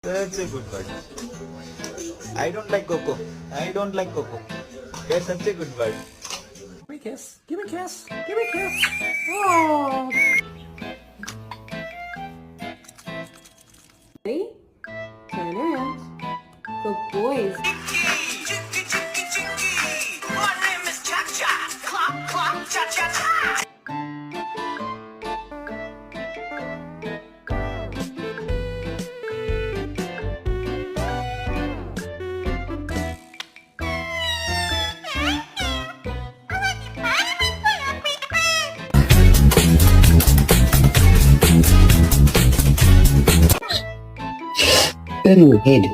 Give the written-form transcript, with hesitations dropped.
Such a good bird. I don't like Coco. I don't like Coco. You're such a good bird. Give me a kiss. Give me a kiss. Give me a kiss. Oh. Ready? Turn around. Good boys. My name is Cha Cha. Clock, clock, cha cha cha. ጥሩ ሄድ